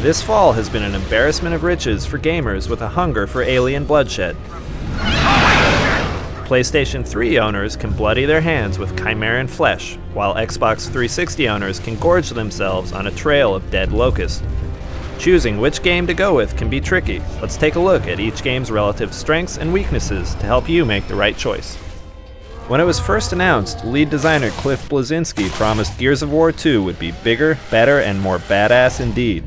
This fall has been an embarrassment of riches for gamers with a hunger for alien bloodshed. PlayStation 3 owners can bloody their hands with chimeran flesh, while Xbox 360 owners can gorge themselves on a trail of dead locusts. Choosing which game to go with can be tricky. Let's take a look at each game's relative strengths and weaknesses to help you make the right choice. When it was first announced, lead designer Cliff Bleszinski promised Gears of War 2 would be bigger, better, and more badass indeed.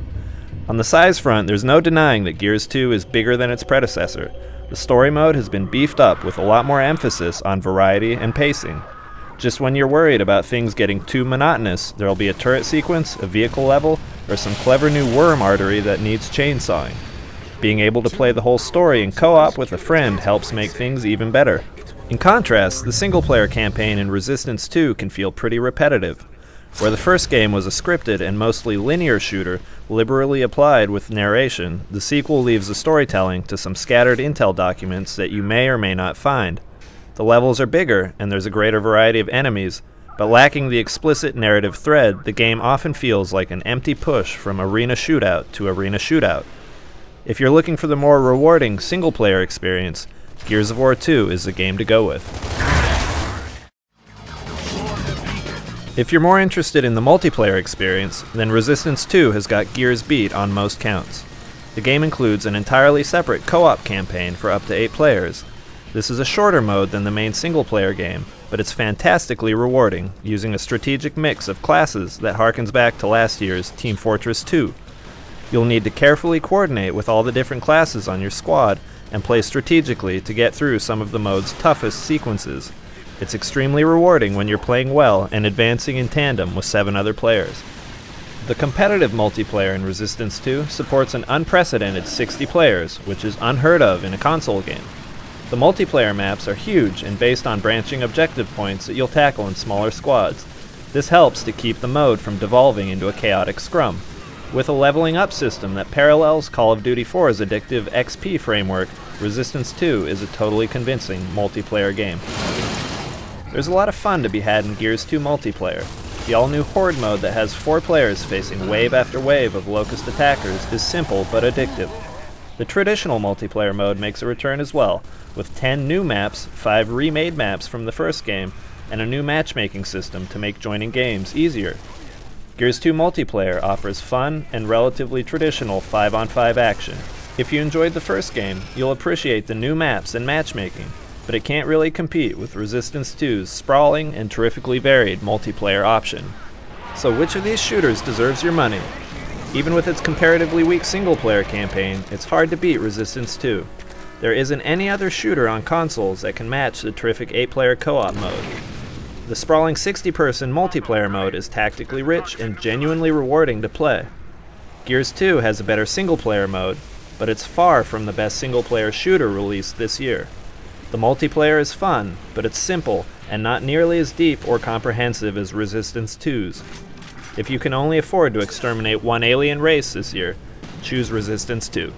On the size front, there's no denying that Gears 2 is bigger than its predecessor. The story mode has been beefed up with a lot more emphasis on variety and pacing. Just when you're worried about things getting too monotonous, there'll be a turret sequence, a vehicle level, or some clever new worm artery that needs chainsawing. Being able to play the whole story in co-op with a friend helps make things even better. In contrast, the single-player campaign in Resistance 2 can feel pretty repetitive. Where the first game was a scripted and mostly linear shooter, liberally applied with narration, the sequel leaves the storytelling to some scattered intel documents that you may or may not find. The levels are bigger, and there's a greater variety of enemies, but lacking the explicit narrative thread, the game often feels like an empty push from arena shootout to arena shootout. If you're looking for the more rewarding single-player experience, Gears of War 2 is the game to go with. If you're more interested in the multiplayer experience, then Resistance 2 has got Gears beat on most counts. The game includes an entirely separate co-op campaign for up to 8 players. This is a shorter mode than the main single-player game, but it's fantastically rewarding, using a strategic mix of classes that harkens back to last year's Team Fortress 2. You'll need to carefully coordinate with all the different classes on your squad and play strategically to get through some of the mode's toughest sequences. It's extremely rewarding when you're playing well and advancing in tandem with 7 other players. The competitive multiplayer in Resistance 2 supports an unprecedented 60 players, which is unheard of in a console game. The multiplayer maps are huge and based on branching objective points that you'll tackle in smaller squads. This helps to keep the mode from devolving into a chaotic scrum. With a leveling up system that parallels Call of Duty 4's addictive XP framework, Resistance 2 is a totally convincing multiplayer game. There's a lot of fun to be had in Gears 2 multiplayer. The all-new Horde mode that has 4 players facing wave after wave of Locust attackers is simple but addictive. The traditional multiplayer mode makes a return as well, with 10 new maps, 5 remade maps from the first game, and a new matchmaking system to make joining games easier. Gears 2 multiplayer offers fun and relatively traditional 5-on-5 action. If you enjoyed the first game, you'll appreciate the new maps and matchmaking, but it can't really compete with Resistance 2's sprawling and terrifically varied multiplayer option. So which of these shooters deserves your money? Even with its comparatively weak single-player campaign, it's hard to beat Resistance 2. There isn't any other shooter on consoles that can match the terrific 8-player co-op mode. The sprawling 60-person multiplayer mode is tactically rich and genuinely rewarding to play. Gears 2 has a better single-player mode, but it's far from the best single-player shooter released this year. The multiplayer is fun, but it's simple and not nearly as deep or comprehensive as Resistance 2's. If you can only afford to exterminate one alien race this year, choose Resistance 2.